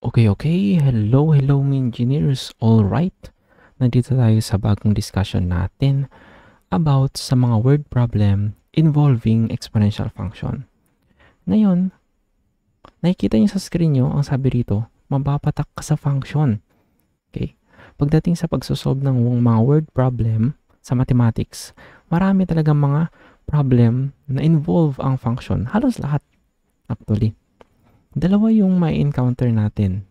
Okay. Hello, engineers. All right. Nandito tayo sa bagong discussion natin about sa mga word problem involving exponential function. Ngayon, nakikita niyo sa screen niyo, ang sabi rito, mapapatak ka sa function. Okay? Pagdating sa pagsosolve ng mga word problem sa mathematics, marami talagang mga problem na involve ang function. Halos lahat, actually. Dalawa yung may encounter natin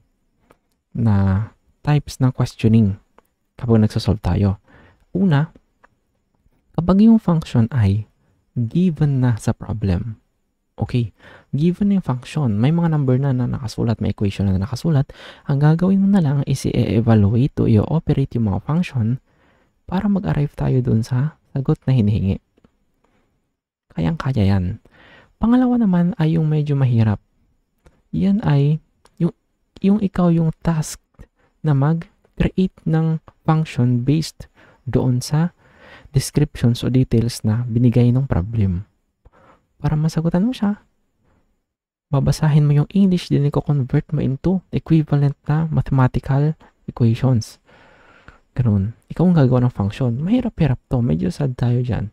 na types ng questioning kapag nagsosolve tayo. Una, kapag yung function ay given na sa problem. Okay, given yung function, may mga number na nakasulat, may equation na nakasulat, ang gagawin mo na lang is i-evaluate o i-operate yung mga function para mag-arrive tayo dun sa sagot na hinihingi. Kayang-kaya yan. Pangalawa naman ay yung medyo mahirap. Yan ay yung ikaw yung task na mag-create ng function based doon sa descriptions o details na binigay ng problem. Para masagutan mo siya, babasahin mo yung English, din i-convert mo into equivalent na mathematical equations. Ganun. Ikaw ang gagawa ng function. Mahirap-hirap to. Medyo sad tayo dyan.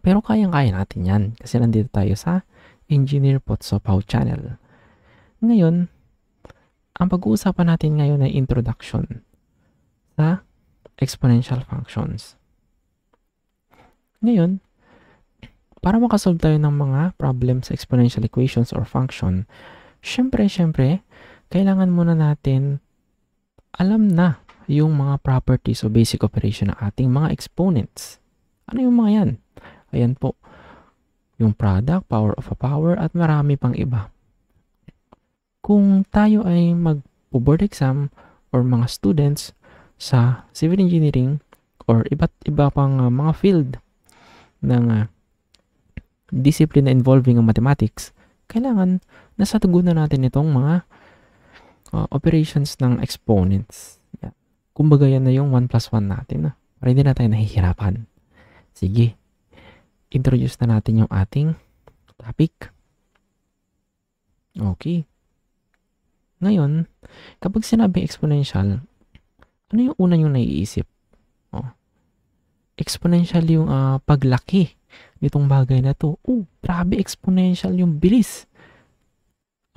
Pero kayang-kaya natin yan kasi nandito tayo sa Engineer Potsopaw channel. Ngayon, ang pag-uusapan natin ngayon ay introduction sa exponential functions. Ngayon, para makasolve tayo ng mga problem sa exponential equations or function, syempre, kailangan muna natin alam na yung mga properties o basic operation ng ating mga exponents. Ano yung mga yan? Ayan po, yung product, power of a power, at marami pang iba. Kung tayo ay mag-board exam or mga students sa civil engineering or iba't iba pang mga field ng discipline involving ang mathematics, kailangan nasatugunan natin itong mga operations ng exponents. Yan. Kumbaga yan na yung 1 plus 1 natin. Para hindi na tayo nahihirapan. Sige, introduce na natin yung ating topic. Okay. Ngayon, kapag sinabing exponential, ano yung una yung naiisip? Exponential yung paglaki nitong bagay na to. Grabe, exponential yung bilis.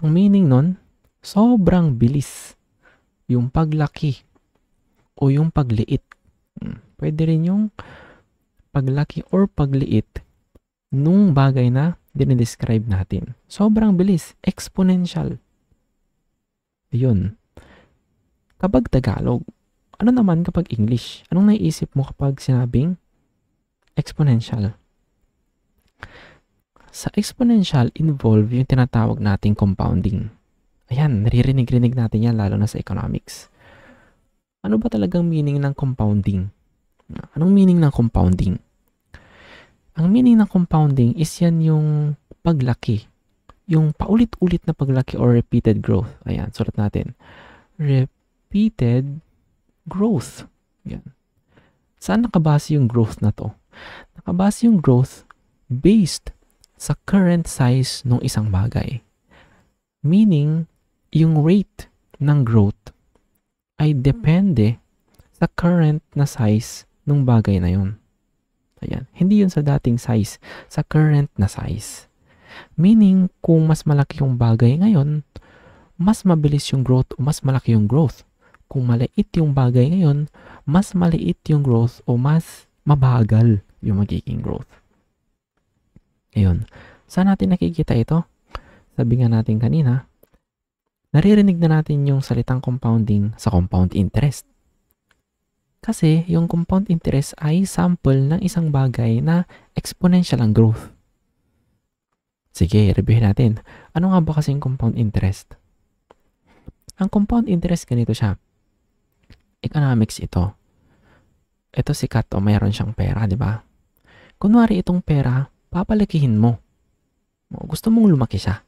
Ang meaning nun, sobrang bilis yung paglaki o yung pagliit. Pwede rin yung paglaki or pagliit nung bagay na dinidescribe natin. Sobrang bilis, exponential. Yun. Kapag Tagalog, ano naman kapag English? Anong naiisip mo kapag sinabing exponential? Sa exponential, involve yung tinatawag nating compounding. Ayan, naririnig-rinig natin yan lalo na sa economics. Ano ba talagang meaning ng compounding? Anong meaning ng compounding? Ang meaning ng compounding is yan yung paglaki. Yung paulit-ulit na paglaki or repeated growth. Ayan, sulat natin. Repeated growth. Yan. Saan nakabase yung growth na to? Nakabase yung growth based sa current size ng isang bagay. Meaning, yung rate ng growth ay depende sa current na size ng bagay na yun. Ayan. Hindi yun sa dating size, sa current na size. Meaning, kung mas malaki yung bagay ngayon, mas mabilis yung growth o mas malaki yung growth. Kung maliit yung bagay ngayon, mas maliit yung growth o mas mabagal yung magiging growth. Ngayon, saan natin nakikita ito? Sabi nga natin kanina, naririnig na natin yung salitang compounding sa compound interest. Kasi yung compound interest ay sample ng isang bagay na exponential ang growth. Sige, reviewin natin. Ano nga ba kasing compound interest? Ang compound interest ganito siya. Economics ito. Ito si Kat, mayroon siyang pera, di ba? Kunwari itong pera, papalakihin mo. Gusto mong lumaki siya.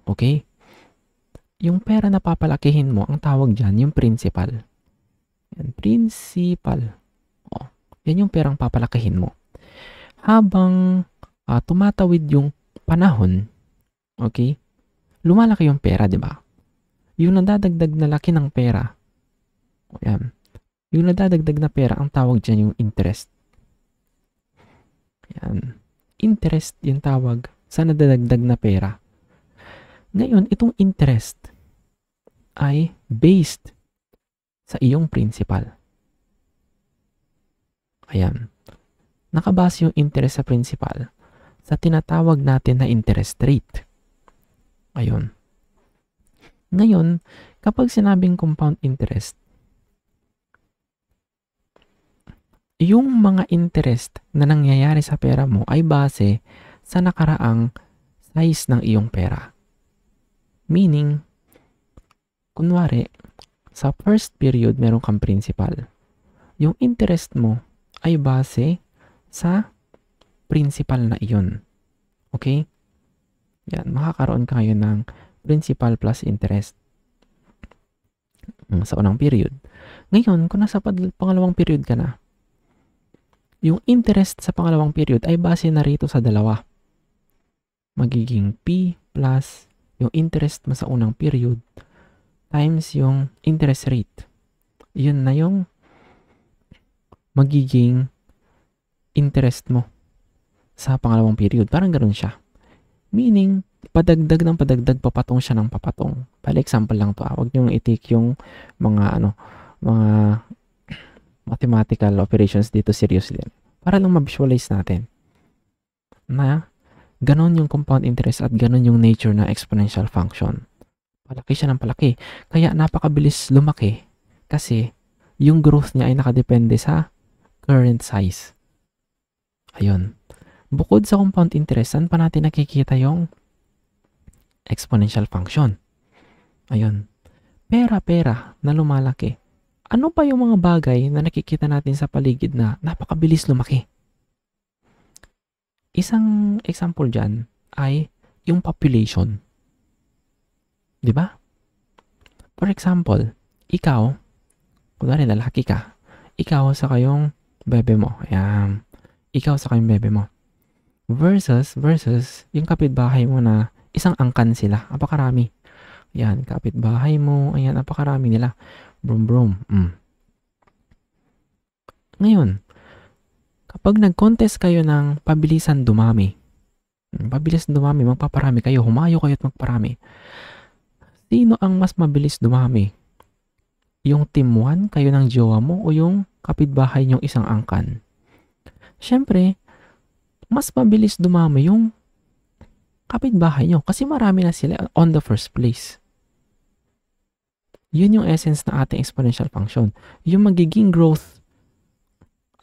Okay? Yung pera na papalakihin mo, ang tawag dyan, yung principal. Yan, principal. Yan yung perang papalakihin mo. Habang tumatawid yung panahon, okay? lumalaki yung pera, di ba? Yung nadadagdag na laki ng pera, ayan, yung nadadagdag na pera, ang tawag dyan yung interest. Ayan. Interest yung tawag sa nadadagdag na pera. Ngayon, itong interest ay based sa iyong principal. Ayan. Nakabase yung interest sa principal sa tinatawag natin na interest rate. Ayun. Ngayon, kapag sinabing compound interest, yung mga interest na nangyayari sa pera mo ay base sa nakaraang size ng iyong pera. Meaning, kunwari, sa first period meron kang principal. Yung interest mo ay base sa principal na iyon. Okay? Yan, makakaroon ka ngayon ng principal plus interest sa unang period. Ngayon, kung nasa pangalawang period ka na, yung interest sa pangalawang period ay base na rito sa dalawa. Magiging P plus yung interest mo sa unang period times yung interest rate. Yun na yung magiging interest mo sa pangalawang period. Parang ganoon siya. Meaning, padagdag ng padagdag, papatong siya ng papatong. Pala example lang to. Huwag niyong i-take yung mga mathematical operations dito seriously. Para lang ma-visualize natin na ganon yung compound interest at ganon yung nature na exponential function. Palaki siya ng palaki. Kaya napakabilis lumaki kasi yung growth niya ay nakadepende sa current size. Ayun. Bukod sa compound interest, saan pa natin nakikita yung exponential function? Ayun. Pera-pera na lumalaki. Ano pa yung mga bagay na nakikita natin sa paligid na napakabilis lumaki? Isang example dyan ay yung population. Di ba? For example, ikaw, kunwari lalaki ka, ikaw sa kayong bebe mo. Ayan. Ikaw sa kayong bebe mo. Versus yung kapitbahay mo na isang angkan sila. Napakarami. Ayan, kapitbahay mo. Ayan, napakarami nila. Brum. Ngayon, kapag nag-contest kayo ng pabilisan dumami, magpaparami kayo, humayo kayo at magparami. Sino ang mas mabilis dumami? Yung team 1, kayo ng jowa mo, o yung kapitbahay niyong isang angkan? Siyempre, mas mabilis dumami yung kapitbahay niyo kasi marami na sila on the first place. Yun yung essence ng ating exponential function. Yung magiging growth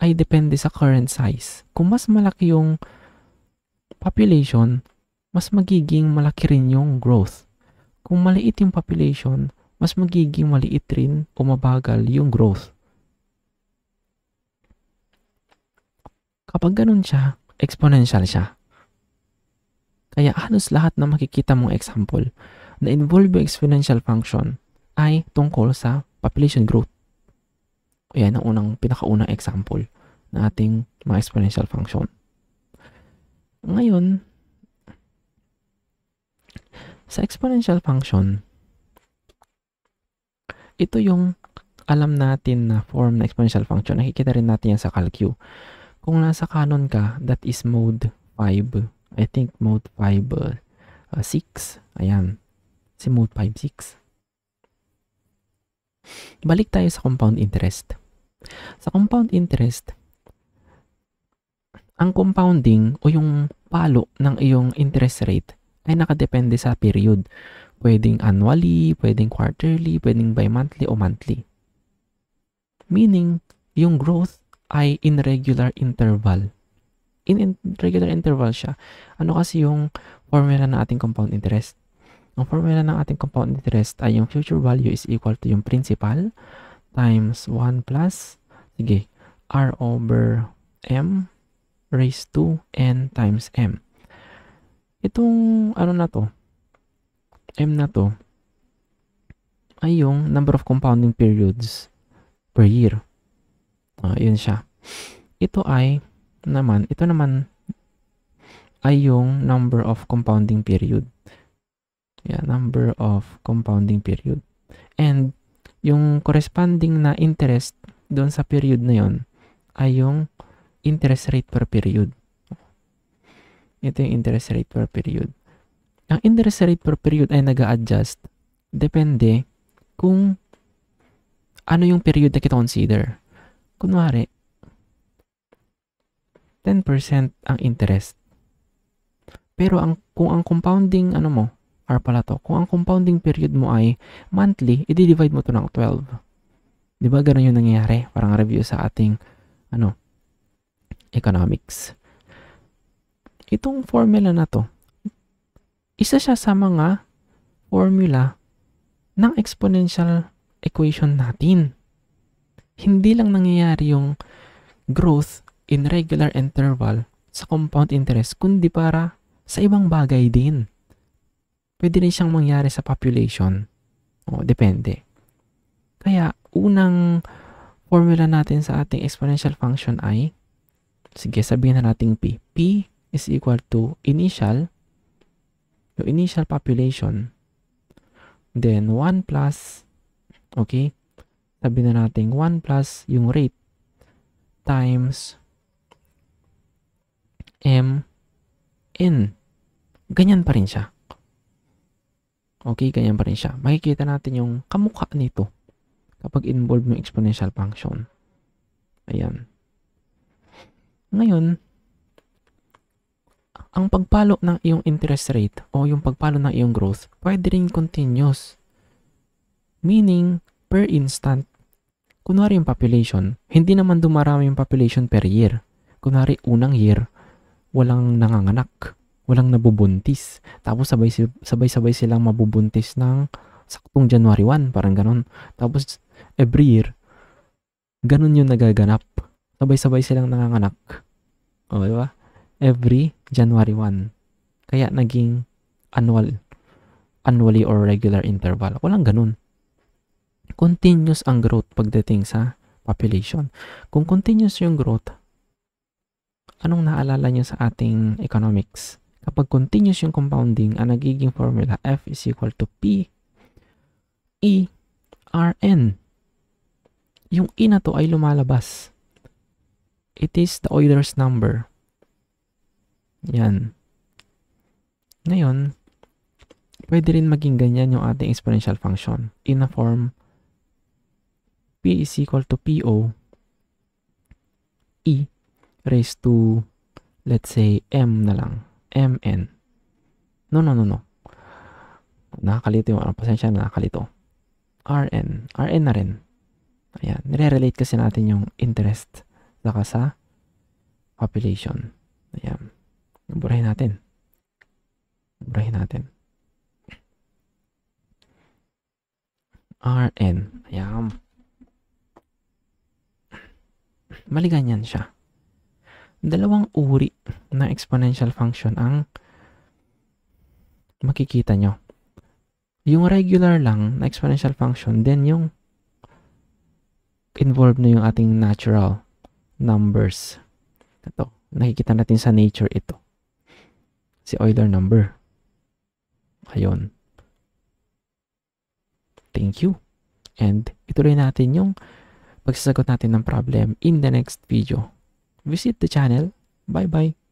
ay depende sa current size. Kung mas malaki yung population, mas magiging malaki rin yung growth. Kung maliit yung population, mas magiging maliit rin o mabagal yung growth. Kapag ganun siya, exponential siya. Kaya halos lahat na makikita mong example na involve yung exponential function ay tungkol sa population growth. Ayan ang pinakaunang example na ating mga exponential function. Ngayon, sa exponential function, ito yung alam natin na form na exponential function. Nakikita rin natin yan sa calcu. Kung nasa canon ka, that is mode 5. I think mode 5, 6. Ayan. Si mode 5, 6. Balik tayo sa compound interest. Sa compound interest, ang compounding o yung palo ng iyong interest rate ay nakadepende sa period. Pwedeng annually, pwedeng quarterly, pwedeng bi-monthly o monthly. Meaning, yung growth ay in regular interval. In regular interval siya. Ano kasi yung formula ng ating compound interest? Ang formula ng ating compound interest ay yung future value is equal to yung principal times 1 plus, R over M raised to N times M. Itong M na to, ay yung number of compounding periods per year. Yun siya. Ito naman ay yung number of compounding period. Yeah, number of compounding period. And yung corresponding na interest doon sa period na yon ay yung interest rate per period. Ito yung interest rate per period. Ang interest rate per period ay nag-a-adjust depende kung ano yung period na kita consider. Kunwari, 10% ang interest. Pero kung ang compounding kung ang compounding period mo ay monthly, i-divide mo to ng 12. Di ba ganun yung nangyayari? Parang review sa ating economics. Itong formula na to, isa siya sa mga formula ng exponential equation natin. Hindi lang nangyayari yung growth in regular interval sa compound interest, kundi para sa ibang bagay din. Pwede rin siyang mangyari sa population. Depende. Kaya, unang formula natin sa ating exponential function ay, sige, sabihin na natin P. P is equal to yung initial population, then 1 plus, okay, sabihin na natin 1 plus yung rate times MN. Ganyan pa rin siya. Okay, ganyan pa rin siya. Makikita natin yung kamukha nito kapag involved yung exponential function. Ayan. Ngayon, ang pagpalo ng iyong interest rate o yung pagpalo ng iyong growth, pwede rin continuous. Meaning, per instant, kunwari yung population, hindi naman dumarami yung population per year. Kunwari, unang year, walang nanganganak, walang nabubuntis. Tapos sabay-sabay silang mabubuntis ng saktong January 1, parang ganon. Tapos every year, ganon yung nagaganap. Sabay-sabay silang nanganganak. O, di ba? Every January 1. Kaya naging annually or regular interval. Walang ganon. Continuous ang growth pagdating sa population. Kung continuous yung growth, anong naalala nyo sa ating economics? Kapag continuous yung compounding, ang nagiging formula F is equal to P E R N. Yung E na to ay lumalabas. It is the Euler's number. Yan. Ngayon, pwede rin maging ganyan yung ating exponential function in a form P is equal to PO E raised to, let's say, M na lang. MN. No. Nakakalito yung pasensya na nakalito. RN. RN na rin. Ayan. Nire-relate kasi natin yung interest saka sa population. Ayan. Burahin natin. RN. Ayan. Maliganyan siya. Dalawang uri na exponential function ang makikita nyo. Yung regular lang na exponential function, then yung involved na yung ating natural numbers. Ito, nakikita natin sa nature ito. Si Euler number. Ayun. Thank you. And ituloy natin yung pagsasagot natin ng problem in the next video. Visit the channel. Bye-bye.